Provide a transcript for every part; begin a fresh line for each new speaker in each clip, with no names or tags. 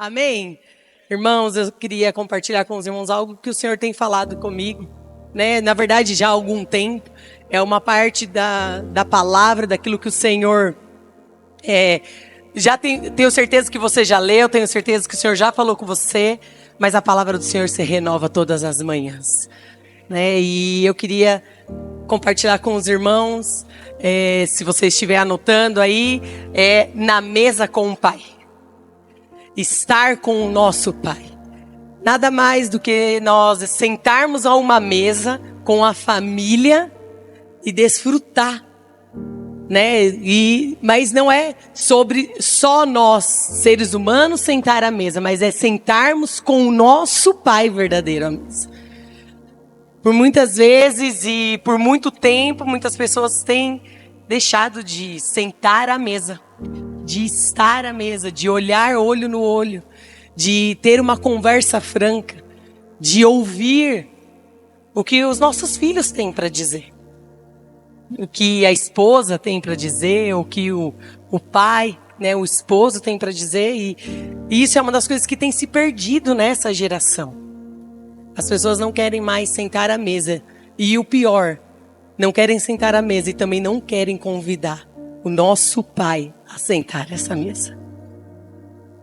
Amém? Irmãos, eu queria compartilhar com os irmãos algo que o Senhor tem falado comigo, né? Na verdade, já há algum tempo. É uma parte da palavra, daquilo que o Senhor... tenho certeza que você já leu, tenho certeza que o Senhor já falou com você, mas a palavra do Senhor se renova todas as manhãs, né? E eu queria compartilhar com os irmãos, se você estiver anotando aí, na mesa com o Pai. Estar com o nosso Pai. Nada mais do que nós sentarmos a uma mesa com a família e desfrutar, né? Mas não é sobre só nós, seres humanos, sentar à mesa, mas é sentarmos com o nosso Pai verdadeiro à mesa. Por muitas vezes e por muito tempo, muitas pessoas têm deixado de sentar à mesa, de estar à mesa, de olhar olho no olho, de ter uma conversa franca, de ouvir o que os nossos filhos têm para dizer, o que a esposa tem para dizer, o que o pai, né, o esposo tem para dizer, e isso é uma das coisas que tem se perdido nessa geração. As pessoas não querem mais sentar à mesa, e o pior, não querem sentar à mesa e também não querem convidar o nosso Pai a sentar nessa mesa,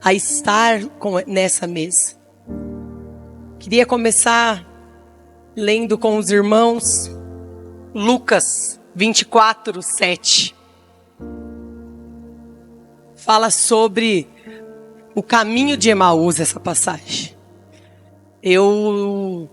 a estar nessa mesa. Queria começar lendo com os irmãos Lucas 24, 7. Fala sobre o caminho de Emaús, essa passagem. Eu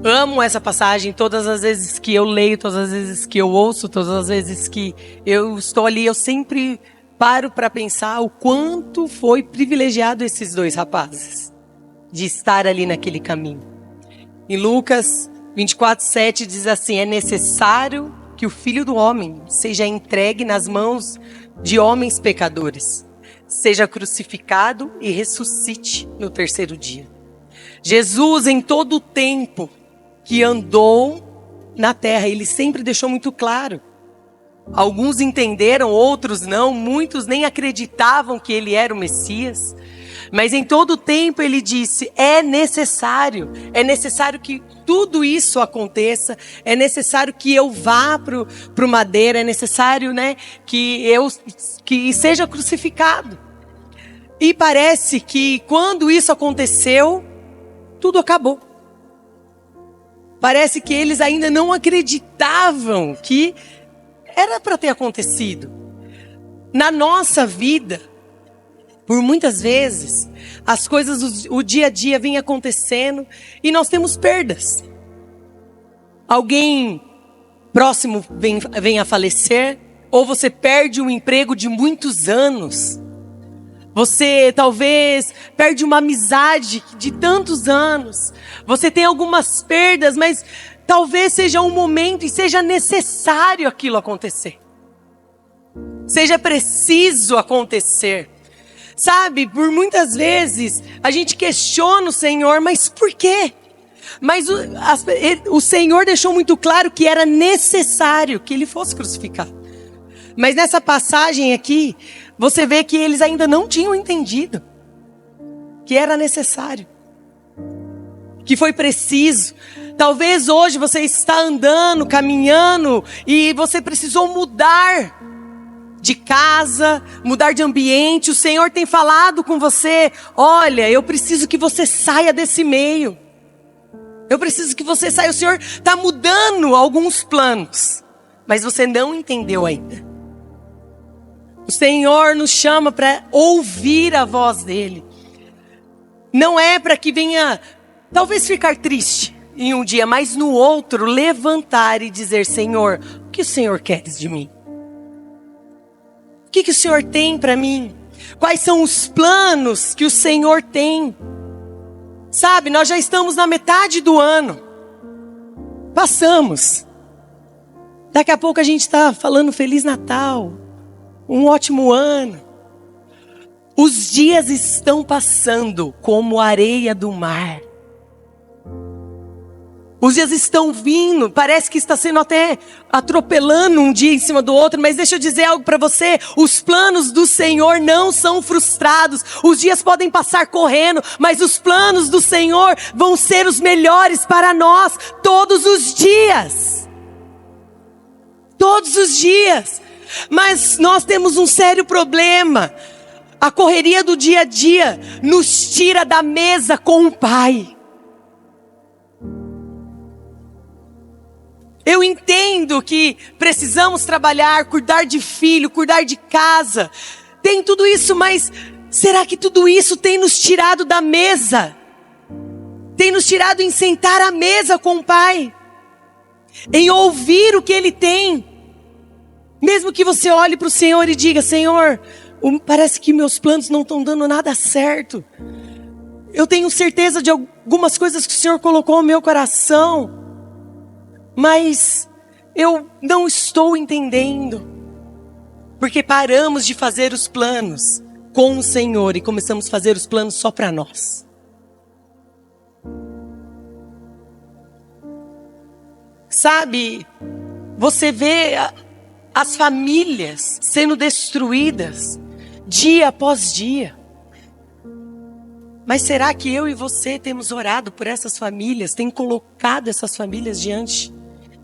amo essa passagem todas as vezes que eu leio, todas as vezes que eu ouço, todas as vezes que eu estou ali, eu sempre paro para pensar o quanto foi privilegiado esses dois rapazes de estar ali naquele caminho. Em Lucas 24, 7 diz assim: é necessário que o Filho do Homem seja entregue nas mãos de homens pecadores, seja crucificado e ressuscite no terceiro dia. Jesus, em todo o tempo que andou na terra, ele sempre deixou muito claro. Alguns entenderam, outros não, muitos nem acreditavam que ele era o Messias. Mas em todo o tempo ele disse, é necessário que tudo isso aconteça, é necessário que eu vá pro madeiro, é necessário, né, que seja crucificado. E parece que quando isso aconteceu, tudo acabou. Parece que eles ainda não acreditavam que era para ter acontecido. Na nossa vida, por muitas vezes, as coisas, o dia a dia vem acontecendo e nós temos perdas. Alguém próximo vem a falecer, ou você perde um emprego de muitos anos. Você talvez perde uma amizade de tantos anos. Você tem algumas perdas, mas talvez seja um momento e seja necessário aquilo acontecer. Seja preciso acontecer. Sabe, por muitas vezes a gente questiona o Senhor, mas por quê? Mas o Senhor deixou muito claro que era necessário que ele fosse crucificado. Mas nessa passagem aqui, você vê que eles ainda não tinham entendido que era necessário, que foi preciso. Talvez hoje você está andando, caminhando, e você precisou mudar de casa, mudar de ambiente. O Senhor tem falado com você, olha, eu preciso que você saia desse meio. Eu preciso que você saia. O Senhor está mudando alguns planos, mas você não entendeu ainda. O Senhor nos chama para ouvir a voz dEle. Não é para que venha, talvez ficar triste em um dia, mas no outro levantar e dizer, Senhor, o que o Senhor quer de mim? O que o Senhor tem para mim? Quais são os planos que o Senhor tem? Sabe, nós já estamos na metade do ano. Passamos. Daqui a pouco a gente está falando Feliz Natal. Um ótimo ano. Os dias estão passando como a areia do mar. Os dias estão vindo, parece que está sendo até atropelando um dia em cima do outro, mas deixa eu dizer algo para você, os planos do Senhor não são frustrados, os dias podem passar correndo, mas os planos do Senhor vão ser os melhores para nós, todos os dias. Todos os dias. Mas nós temos um sério problema, a correria do dia a dia nos tira da mesa com o Pai. Eu entendo que precisamos trabalhar, cuidar de filho, cuidar de casa. Tem tudo isso, mas será que tudo isso tem nos tirado da mesa? Tem nos tirado em sentar à mesa com o Pai? Em ouvir o que Ele tem? Mesmo que você olhe para o Senhor e diga, Senhor, parece que meus planos não estão dando nada certo. Eu tenho certeza de algumas coisas que o Senhor colocou no meu coração, mas eu não estou entendendo, porque paramos de fazer os planos com o Senhor e começamos a fazer os planos só para nós. Sabe, você vê as famílias sendo destruídas dia após dia. Mas será que eu e você temos orado por essas famílias, tem colocado essas famílias diante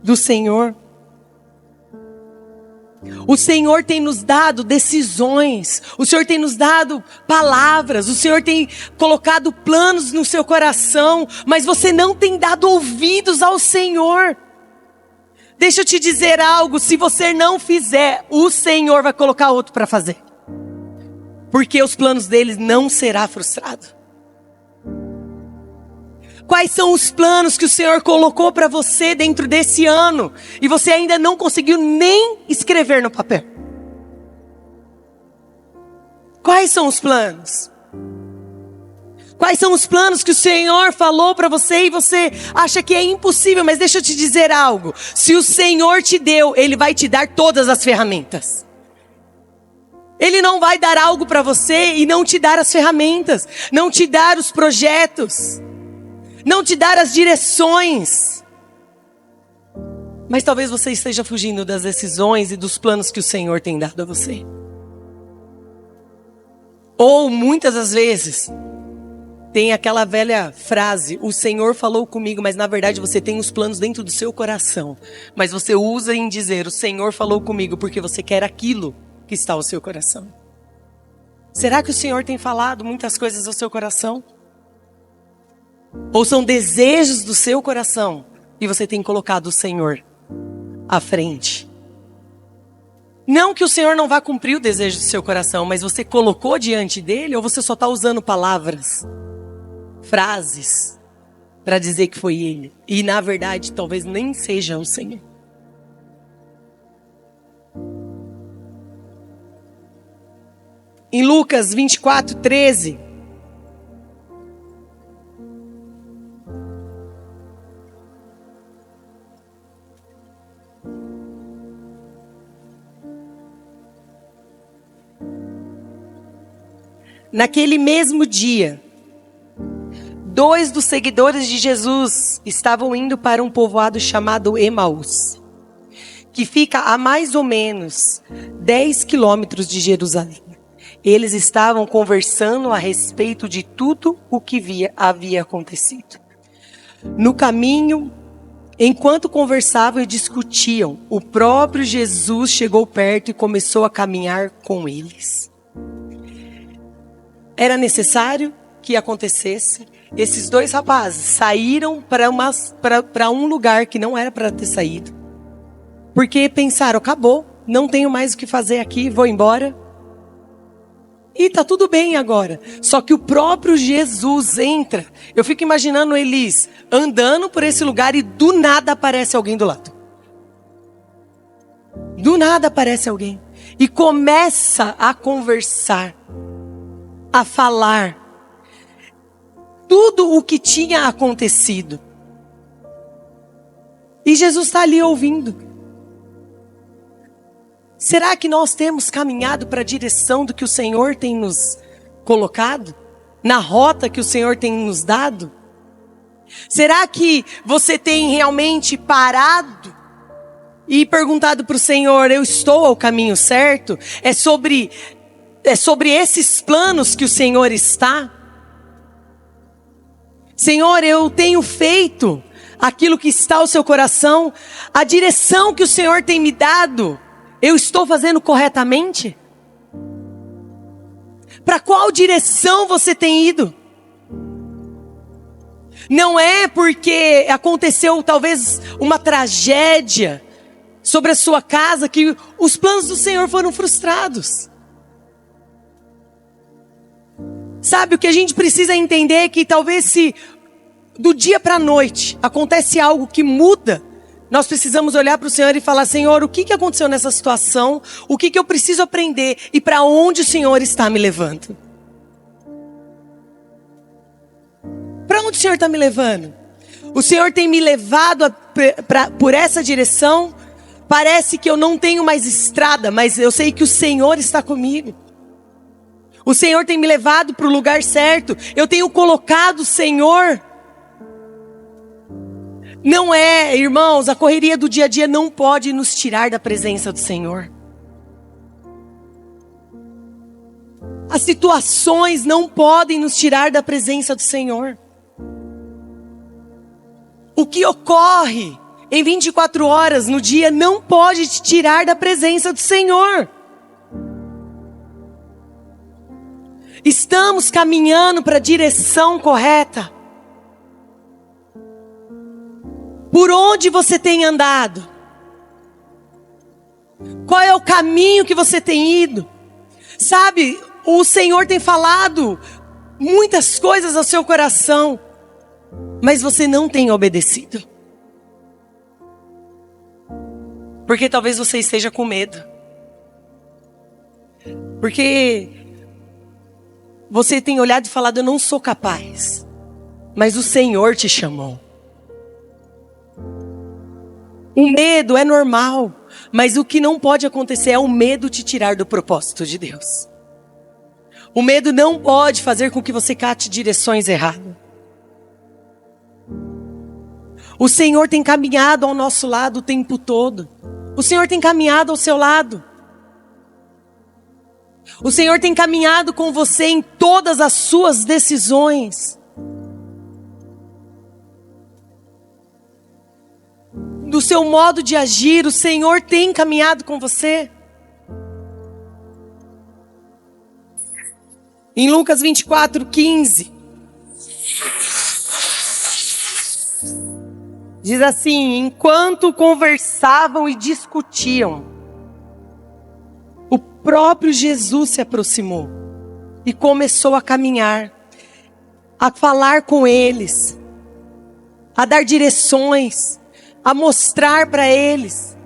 do Senhor? O Senhor tem nos dado decisões, o Senhor tem nos dado palavras, o Senhor tem colocado planos no seu coração, mas você não tem dado ouvidos ao Senhor. Deixa eu te dizer algo, se você não fizer, o Senhor vai colocar outro para fazer. Porque os planos dele não serão frustrados. Quais são os planos que o Senhor colocou para você dentro desse ano e você ainda não conseguiu nem escrever no papel? Quais são os planos? Quais são os planos que o Senhor falou para você e você acha que é impossível? Mas deixa eu te dizer algo. Se o Senhor te deu, Ele vai te dar todas as ferramentas. Ele não vai dar algo para você e não te dar as ferramentas, não te dar os projetos, não te dar as direções. Mas talvez você esteja fugindo das decisões e dos planos que o Senhor tem dado a você. Ou muitas das vezes tem aquela velha frase, o Senhor falou comigo, mas na verdade você tem os planos dentro do seu coração. Mas você usa em dizer, o Senhor falou comigo, porque você quer aquilo que está ao seu coração. Será que o Senhor tem falado muitas coisas ao seu coração? Ou são desejos do seu coração e você tem colocado o Senhor à frente? Não que o Senhor não vá cumprir o desejo do seu coração, mas você colocou diante dele ou você só está usando palavras, frases, para dizer que foi ele? E na verdade talvez nem seja o Senhor. Em Lucas 24:13, naquele mesmo dia, 2 dos seguidores de Jesus estavam indo para um povoado chamado Emaús, que fica a mais ou menos 10 quilômetros de Jerusalém. Eles estavam conversando a respeito de tudo o que havia acontecido. No caminho, enquanto conversavam e discutiam, o próprio Jesus chegou perto e começou a caminhar com eles. Era necessário que acontecesse. Esses 2 rapazes saíram para um lugar que não era para ter saído. Porque pensaram, acabou, não tenho mais o que fazer aqui, vou embora. E tá tudo bem agora. Só que o próprio Jesus entra. Eu fico imaginando eles andando por esse lugar e do nada aparece alguém do lado. Do nada aparece alguém. E começa a conversar, a falar tudo o que tinha acontecido. E Jesus está ali ouvindo. Será que nós temos caminhado para a direção do que o Senhor tem nos colocado? Na rota que o Senhor tem nos dado? Será que você tem realmente parado e perguntado para o Senhor, eu estou ao caminho certo? É sobre esses planos que o Senhor está? Senhor, eu tenho feito aquilo que está ao seu coração? A direção que o Senhor tem me dado, eu estou fazendo corretamente? Para qual direção você tem ido? Não é porque aconteceu talvez uma tragédia sobre a sua casa que os planos do Senhor foram frustrados. Sabe, o que a gente precisa entender é que talvez se do dia para a noite acontece algo que muda, nós precisamos olhar para o Senhor e falar, Senhor, o que aconteceu nessa situação? O que eu preciso aprender? E para onde o Senhor está me levando? Para onde o Senhor está me levando? O Senhor tem me levado por essa direção. Parece que eu não tenho mais estrada, mas eu sei que o Senhor está comigo. O Senhor tem me levado para o lugar certo. Eu tenho colocado o Senhor. Não é, irmãos, a correria do dia a dia não pode nos tirar da presença do Senhor. As situações não podem nos tirar da presença do Senhor. O que ocorre em 24 horas no dia não pode te tirar da presença do Senhor. Estamos caminhando para a direção correta. Por onde você tem andado? Qual é o caminho que você tem ido? Sabe, o Senhor tem falado muitas coisas ao seu coração, mas você não tem obedecido. Porque talvez você esteja com medo. Porque você tem olhado e falado, eu não sou capaz. Mas o Senhor te chamou. O medo é normal, mas o que não pode acontecer é o medo te tirar do propósito de Deus. O medo não pode fazer com que você cate direções erradas. O Senhor tem caminhado ao nosso lado o tempo todo. O Senhor tem caminhado ao seu lado. O Senhor tem caminhado com você em todas as suas decisões. Do seu modo de agir, o Senhor tem caminhado com você. Em Lucas 24:15, diz assim: enquanto conversavam e discutiam, o próprio Jesus se aproximou e começou a caminhar, a falar com eles, a dar direções, a mostrar para eles.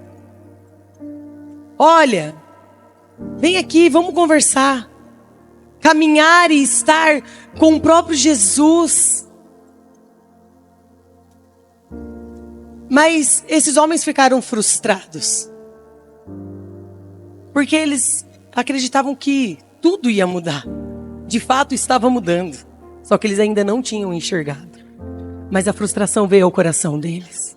Olha, vem aqui, vamos conversar. Caminhar e estar com o próprio Jesus. Mas esses homens ficaram frustrados. Porque eles acreditavam que tudo ia mudar. De fato estava mudando. Só que eles ainda não tinham enxergado. Mas a frustração veio ao coração deles.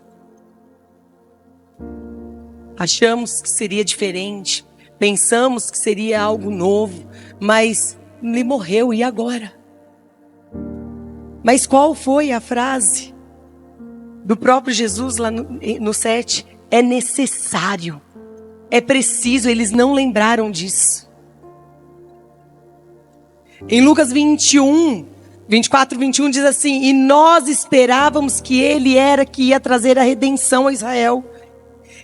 Achamos que seria diferente. Pensamos que seria algo novo. Mas ele morreu, e agora? Mas qual foi a frase do próprio Jesus lá no 7? É necessário. É preciso, eles não lembraram disso. Em Lucas 24:21 diz assim: e nós esperávamos que ele era que ia trazer a redenção a Israel.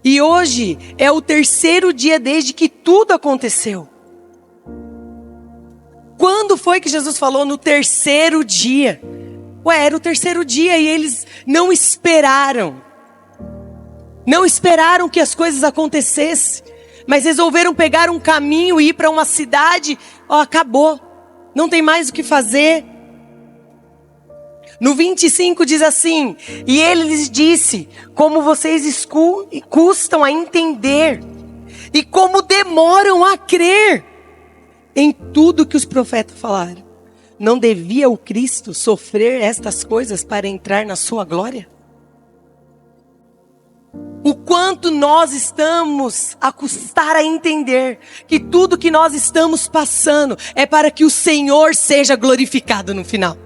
E hoje é o 3º dia desde que tudo aconteceu. Quando foi que Jesus falou? No 3º dia. Era o 3º dia e eles não esperaram. Não esperaram que as coisas acontecessem. Mas resolveram pegar um caminho e ir para uma cidade. Acabou. Não tem mais o que fazer. No 25 diz assim: e ele lhes disse, como vocês custam a entender e como demoram a crer em tudo que os profetas falaram. não devia o Cristo sofrer estas coisas para entrar na sua glória? O quanto nós estamos a custar a entender que tudo que nós estamos passando é para que o Senhor seja glorificado no final.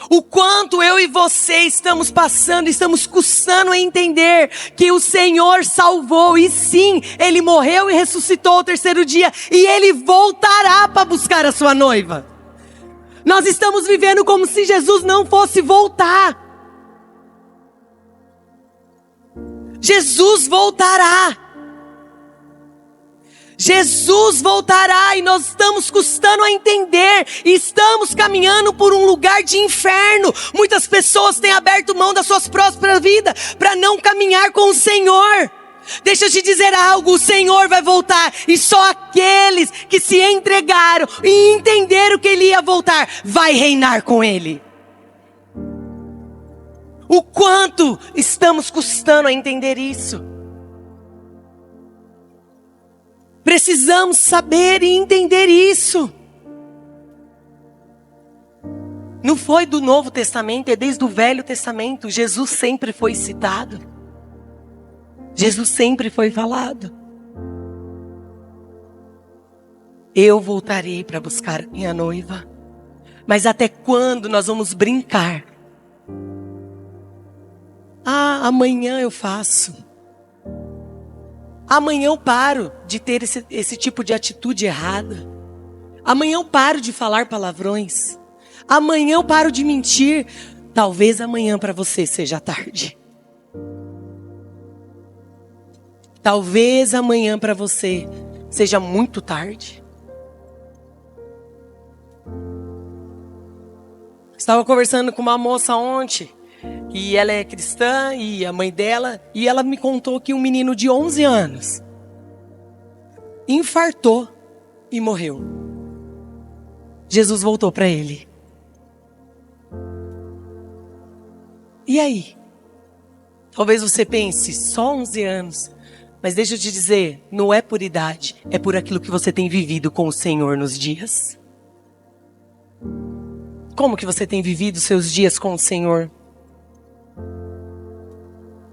O quanto eu e você estamos passando, estamos custando a entender que o Senhor salvou. E sim, Ele morreu e ressuscitou ao terceiro dia. E Ele voltará para buscar a sua noiva. Nós estamos vivendo como se Jesus não fosse voltar. Jesus voltará. Jesus voltará e nós estamos custando a entender. E estamos caminhando por um lugar de inferno. Muitas pessoas têm aberto mão das suas próprias vidas para não caminhar com o Senhor. Deixa eu te dizer algo, o Senhor vai voltar. E só aqueles que se entregaram e entenderam que Ele ia voltar, vai reinar com Ele. O quanto estamos custando a entender isso? Precisamos saber e entender isso. Não foi do Novo Testamento, é desde o Velho Testamento. Jesus sempre foi citado. Jesus sempre foi falado. Eu voltarei para buscar minha noiva. Mas até quando nós vamos brincar? Amanhã eu faço. Amanhã eu paro de ter esse tipo de atitude errada. Amanhã eu paro de falar palavrões. Amanhã eu paro de mentir. Talvez amanhã para você seja tarde. Talvez amanhã para você seja muito tarde. Estava conversando com uma moça ontem. E ela é cristã e a mãe dela. E ela me contou que um menino de 11 anos infartou e morreu. Jesus voltou para ele. E aí? Talvez você pense, só 11 anos. Mas deixa eu te dizer, não é por idade, é por aquilo que você tem vivido com o Senhor nos dias. Como que você tem vivido seus dias com o Senhor?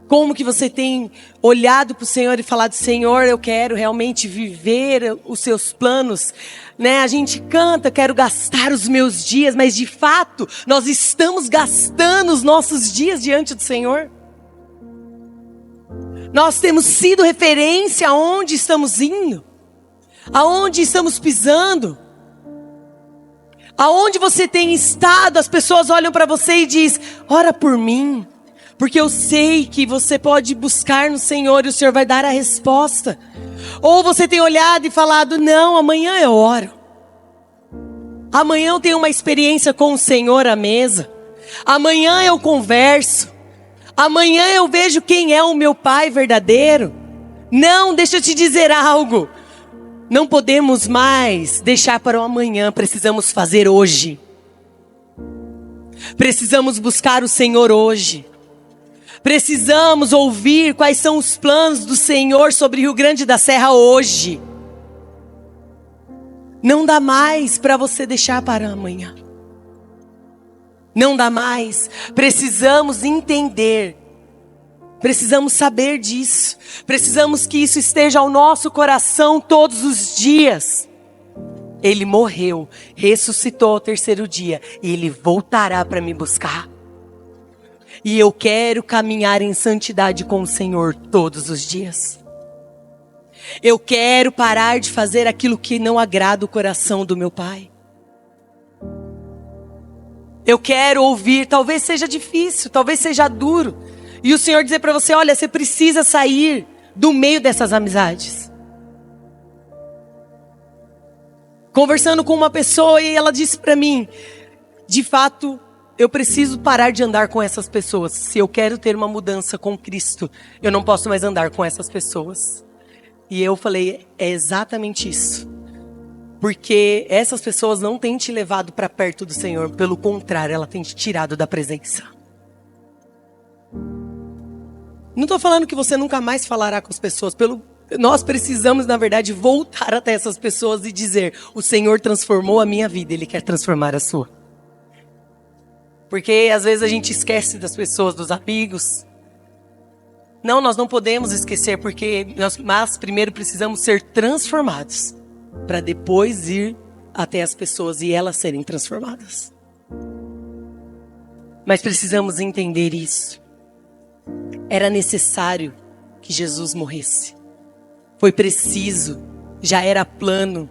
Como que você tem olhado para o Senhor e falado, Senhor, eu quero realmente viver os seus planos, né? A gente canta, quero gastar os meus dias, mas de fato, nós estamos gastando os nossos dias diante do Senhor? Nós temos sido referência aonde estamos indo? Aonde estamos pisando? Aonde você tem estado, as pessoas olham para você e dizem, ora por mim. Porque eu sei que você pode buscar no Senhor e o Senhor vai dar a resposta. Ou você tem olhado e falado, não, amanhã eu oro. Amanhã eu tenho uma experiência com o Senhor à mesa. Amanhã eu converso. Amanhã eu vejo quem é o meu Pai verdadeiro. Não, deixa eu te dizer algo. Não podemos mais deixar para o amanhã, precisamos fazer hoje. Precisamos buscar o Senhor hoje. Precisamos ouvir quais são os planos do Senhor sobre Rio Grande da Serra hoje. Não dá mais para você deixar para amanhã. Não dá mais. Precisamos entender. Precisamos saber disso. Precisamos que isso esteja ao nosso coração todos os dias. Ele morreu, ressuscitou ao terceiro dia e Ele voltará para me buscar. E eu quero caminhar em santidade com o Senhor todos os dias. Eu quero parar de fazer aquilo que não agrada o coração do meu Pai. Eu quero ouvir, talvez seja difícil, talvez seja duro. E o Senhor dizer para você, olha, você precisa sair do meio dessas amizades. Conversando com uma pessoa e ela disse para mim, de fato, eu preciso parar de andar com essas pessoas. Se eu quero ter uma mudança com Cristo, eu não posso mais andar com essas pessoas. E eu falei, é exatamente isso. Porque essas pessoas não têm te levado para perto do Senhor. Pelo contrário, ela tem te tirado da presença. Não estou falando que você nunca mais falará com as pessoas. Pelo Nós precisamos, na verdade, voltar até essas pessoas e dizer: o Senhor transformou a minha vida, Ele quer transformar a sua. Porque às vezes a gente esquece das pessoas, dos amigos. Não, nós não podemos esquecer, mas primeiro precisamos ser transformados, para depois ir até as pessoas e elas serem transformadas. Mas precisamos entender isso. Era necessário que Jesus morresse. Foi preciso, já era plano.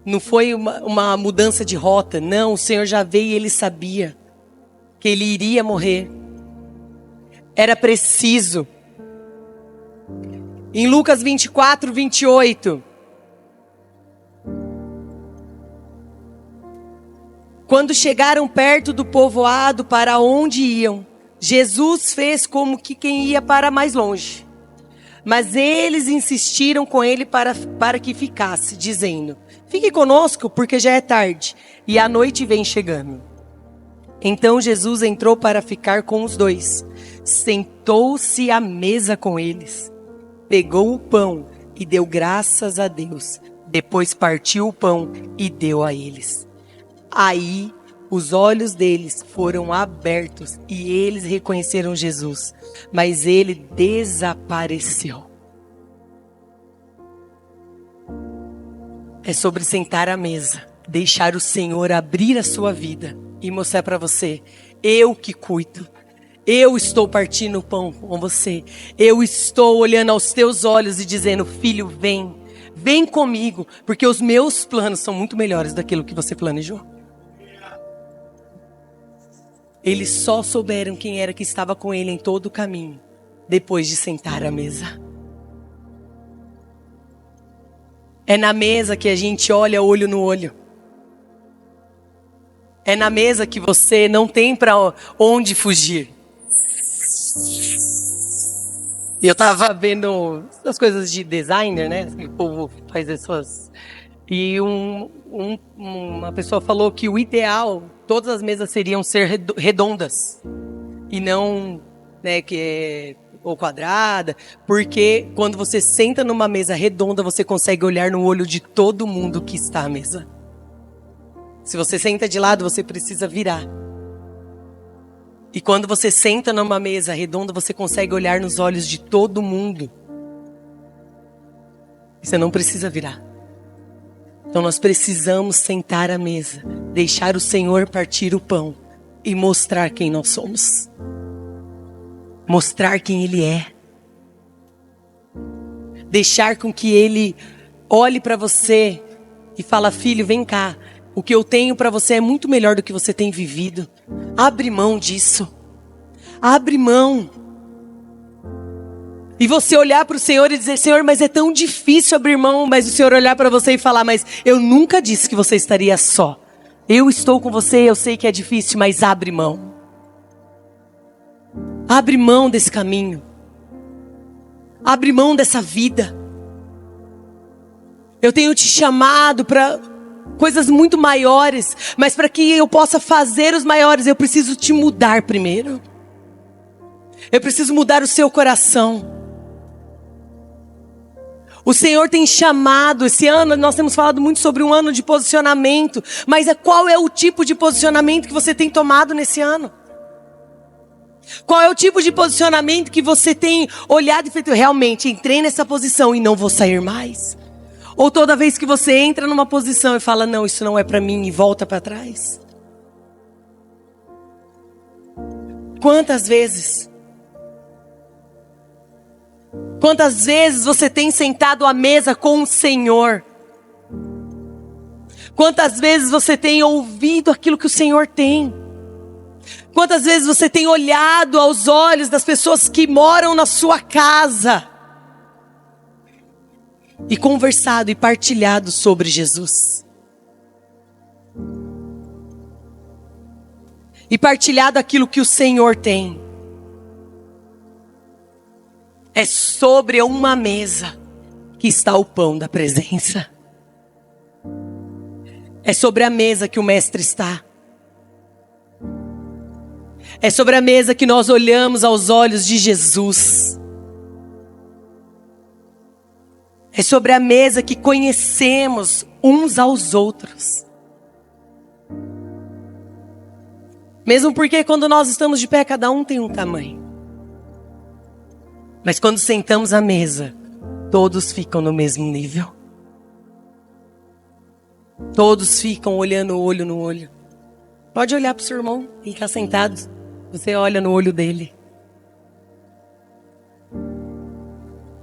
Não foi uma mudança de rota. Não, o Senhor já veio e Ele sabia que Ele iria morrer. Era preciso. Em Lucas 24, 28. Quando chegaram perto do povoado para onde iam, Jesus fez como que quem ia para mais longe. Mas eles insistiram com ele para que ficasse, dizendo: fique conosco, porque já é tarde, e a noite vem chegando. Então Jesus entrou para ficar com os dois. Sentou-se à mesa com eles. Pegou o pão e deu graças a Deus. Depois partiu o pão e deu a eles. Aí os olhos deles foram abertos e eles reconheceram Jesus. Mas ele desapareceu. É sobre sentar à mesa. Deixar o Senhor abrir a sua vida e mostrar para você: eu que cuido. Eu estou partindo o pão com você. Eu estou olhando aos teus olhos e dizendo: filho, vem. Vem comigo, porque os meus planos são muito melhores daquilo que você planejou. Eles só souberam quem era que estava com ele em todo o caminho, depois de sentar à mesa. É na mesa que a gente olha olho no olho. É na mesa que você não tem para onde fugir. E eu tava vendo as coisas de designer, né? O povo faz essas. E uma pessoa falou que o ideal, todas as mesas seriam ser redondas. E não, né, ou quadrada. Porque quando você senta numa mesa redonda, você consegue olhar no olho de todo mundo que está à mesa. Se você senta de lado, você precisa virar. E quando você senta numa mesa redonda, você consegue olhar nos olhos de todo mundo. Você não precisa virar. Então nós precisamos sentar à mesa, deixar o Senhor partir o pão e mostrar quem nós somos. Mostrar quem Ele é. Deixar com que Ele olhe para você e fala: filho, vem cá. O que eu tenho para você é muito melhor do que você tem vivido. Abre mão disso. Abre mão. E você olhar para o Senhor e dizer: Senhor, mas é tão difícil abrir mão. Mas o Senhor olhar para você e falar: mas eu nunca disse que você estaria só. Eu estou com você, eu sei que é difícil, mas abre mão. Abre mão desse caminho. Abre mão dessa vida. Eu tenho te chamado para coisas muito maiores, mas para que eu possa fazer os maiores, eu preciso te mudar primeiro. Eu preciso mudar o seu coração. O Senhor tem chamado, esse ano nós temos falado muito sobre um ano de posicionamento, mas qual é o tipo de posicionamento que você tem tomado nesse ano? Qual é o tipo de posicionamento que você tem olhado e feito: realmente entrei nessa posição e não vou sair mais? Ou toda vez que você entra numa posição e fala: não, isso não é para mim, e volta para trás? Quantas vezes você tem sentado à mesa com o Senhor? Quantas vezes você tem ouvido aquilo que o Senhor tem? Quantas vezes você tem olhado aos olhos das pessoas que moram na sua casa e conversado e partilhado sobre Jesus? E partilhado aquilo que o Senhor tem? É sobre uma mesa que está o pão da presença. É sobre a mesa que o Mestre está. É sobre a mesa que nós olhamos aos olhos de Jesus. É sobre a mesa que conhecemos uns aos outros. Mesmo porque quando nós estamos de pé, cada um tem um tamanho. Mas quando sentamos à mesa, todos ficam no mesmo nível. Todos ficam olhando olho no olho. Pode olhar para o seu irmão, ele está sentado. Você olha no olho dele.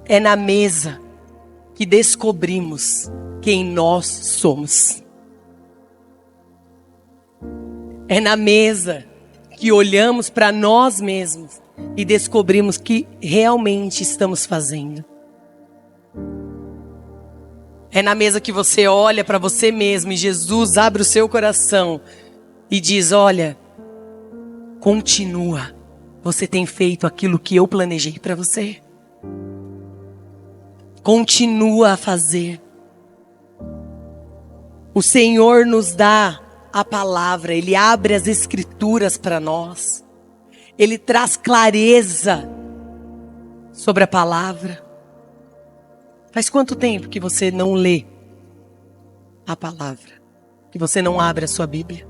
É na mesa que descobrimos quem nós somos. É na mesa que olhamos para nós mesmos e descobrimos que realmente estamos fazendo. É na mesa que você olha para você mesmo e Jesus abre o seu coração e diz: olha, continua. Você tem feito aquilo que eu planejei para você. Continua a fazer. O Senhor nos dá a palavra, Ele abre as escrituras para nós. Ele traz clareza sobre a palavra. Faz quanto tempo que você não lê a palavra? Que você não abre a sua Bíblia?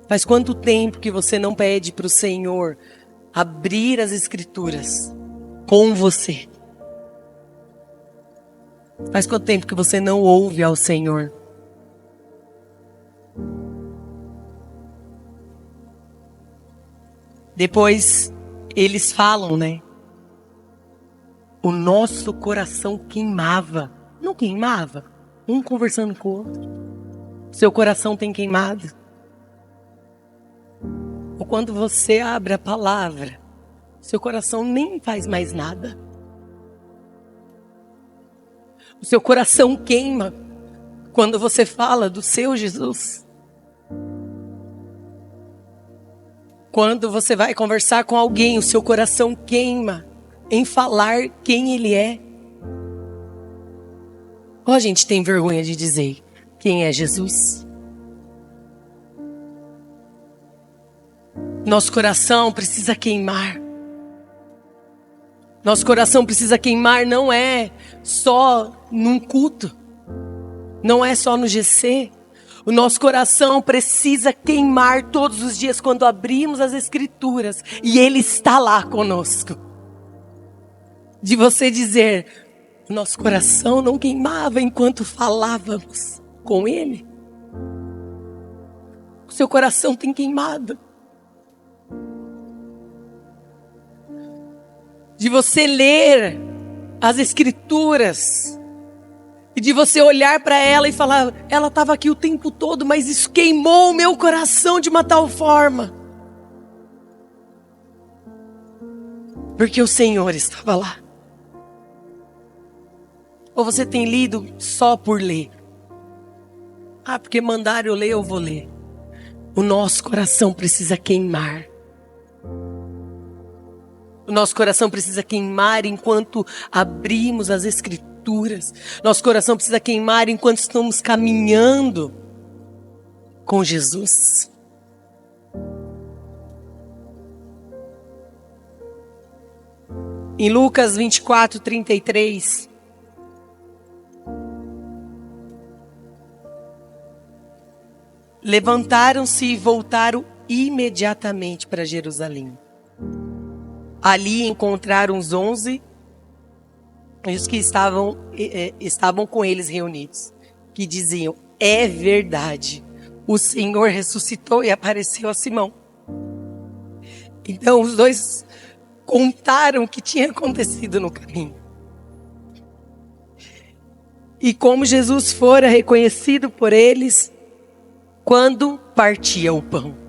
Faz quanto tempo que você não pede para o Senhor abrir as escrituras com você? Faz quanto tempo que você não ouve ao Senhor? Depois eles falam, né? O nosso coração queimava. Não queimava? Um conversando com o outro. Seu coração tem queimado? Ou quando você abre a palavra, seu coração nem faz mais nada? O seu coração queima quando você fala do seu Jesus? Quando você vai conversar com alguém, o seu coração queima em falar quem Ele é? Ou a gente tem vergonha de dizer quem é Jesus? Nosso coração precisa queimar. Nosso coração precisa queimar não é só num culto. Não é só no GC. O nosso coração precisa queimar todos os dias quando abrimos as escrituras e Ele está lá conosco. De você dizer, nosso coração não queimava enquanto falávamos com Ele. O seu coração tem queimado. De você ler as escrituras e de você olhar para ela e falar, ela estava aqui o tempo todo, mas isso queimou o meu coração de uma tal forma. Porque o Senhor estava lá. Ou você tem lido só por ler? Ah, porque mandaram eu ler, eu vou ler. O nosso coração precisa queimar. O nosso coração precisa queimar enquanto abrimos as escrituras. Nosso coração precisa queimar enquanto estamos caminhando com Jesus. Em Lucas 24:33, levantaram-se e voltaram imediatamente para Jerusalém. Ali encontraram os 11, os que estavam com eles reunidos, que diziam, é verdade, o Senhor ressuscitou e apareceu a Simão. Então os dois contaram o que tinha acontecido no caminho. E como Jesus fora reconhecido por eles, quando partia o pão.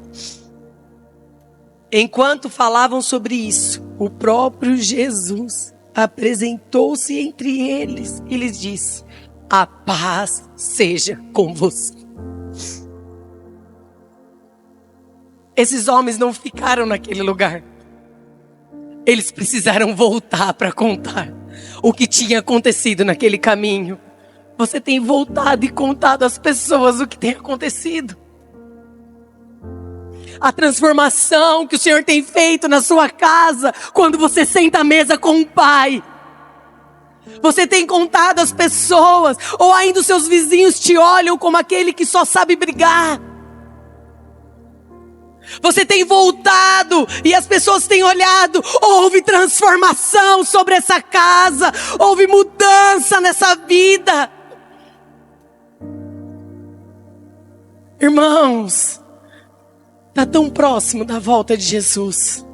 Enquanto falavam sobre isso, o próprio Jesus apresentou-se entre eles e lhes disse, a paz seja com você. Esses homens não ficaram naquele lugar. Eles precisaram voltar para contar o que tinha acontecido naquele caminho. Você tem voltado e contado às pessoas o que tem acontecido? A transformação que o Senhor tem feito na sua casa, quando você senta à mesa com o Pai. Você tem contado às pessoas, ou ainda os seus vizinhos te olham como aquele que só sabe brigar. Você tem voltado e as pessoas têm olhado. Houve transformação sobre essa casa, houve mudança nessa vida. Irmãos, está tão próximo da volta de Jesus.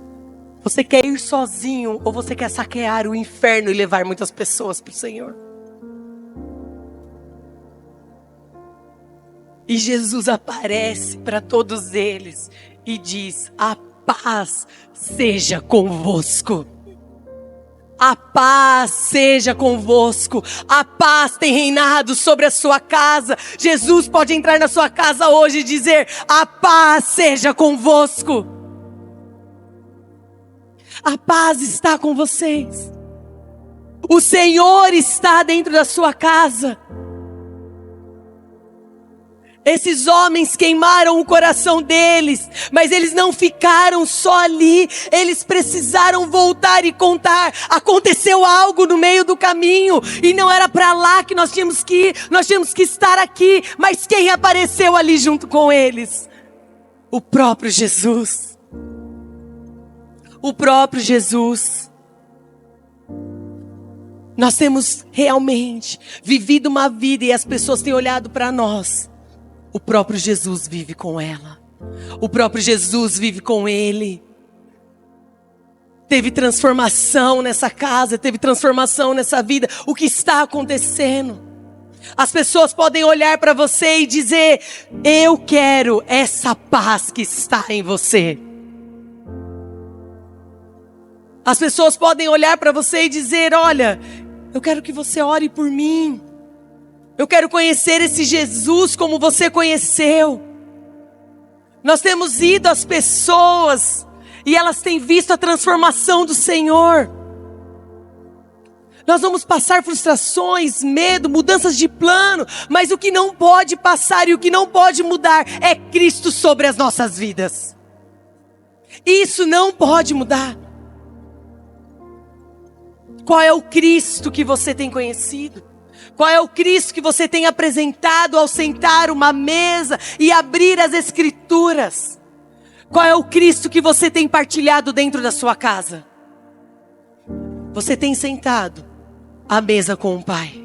Você quer ir sozinho ou você quer saquear o inferno e levar muitas pessoas para o Senhor? E Jesus aparece para todos eles e diz: a paz seja convosco. A paz seja convosco. A paz tem reinado sobre a sua casa. Jesus pode entrar na sua casa hoje e dizer: a paz seja convosco. A paz está com vocês. O Senhor está dentro da sua casa. Esses homens queimaram o coração deles, mas eles não ficaram só ali, eles precisaram voltar e contar. Aconteceu algo no meio do caminho, e não era para lá que nós tínhamos que ir, nós tínhamos que estar aqui. Mas quem apareceu ali junto com eles? O próprio Jesus. O próprio Jesus. Nós temos realmente vivido uma vida e as pessoas têm olhado para nós. O próprio Jesus vive com ela. O próprio Jesus vive com ele. Teve transformação nessa casa, teve transformação nessa vida. O que está acontecendo? As pessoas podem olhar para você e dizer: eu quero essa paz que está em você. As pessoas podem olhar para você e dizer: olha, eu quero que você ore por mim. Eu quero conhecer esse Jesus como você conheceu. Nós temos ido às pessoas e elas têm visto a transformação do Senhor. Nós vamos passar frustrações, medo, mudanças de plano, mas o que não pode passar e o que não pode mudar é Cristo sobre as nossas vidas. Isso não pode mudar. Qual é o Cristo que você tem conhecido? Qual é o Cristo que você tem apresentado ao sentar uma mesa e abrir as Escrituras? Qual é o Cristo que você tem partilhado dentro da sua casa? Você tem sentado à mesa com o Pai?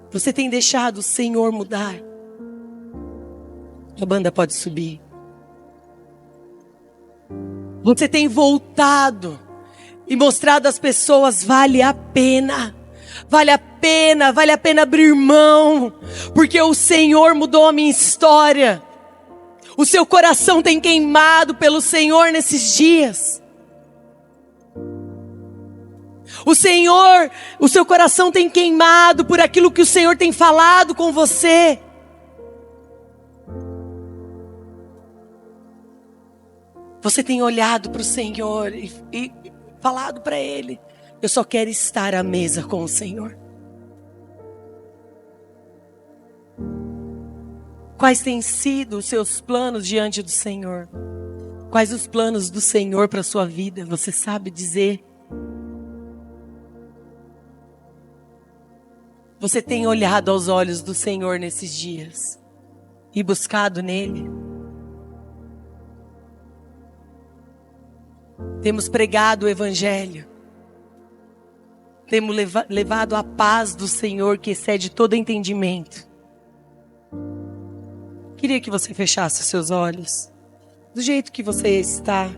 Você tem deixado o Senhor mudar? A banda pode subir. Você tem voltado e mostrado às pessoas: vale a pena. Vale a pena abrir mão, porque o Senhor mudou a minha história. O seu coração tem queimado pelo Senhor nesses dias. O seu coração tem queimado por aquilo que o Senhor tem falado com você. Você tem olhado para o Senhor e falado para Ele: eu só quero estar à mesa com o Senhor. Quais têm sido os seus planos diante do Senhor? Quais os planos do Senhor para a sua vida? Você sabe dizer? Você tem olhado aos olhos do Senhor nesses dias e buscado nele? Temos pregado o Evangelho. Temos levado a paz do Senhor que excede todo entendimento. Queria que você fechasse os seus olhos. Do jeito que você está.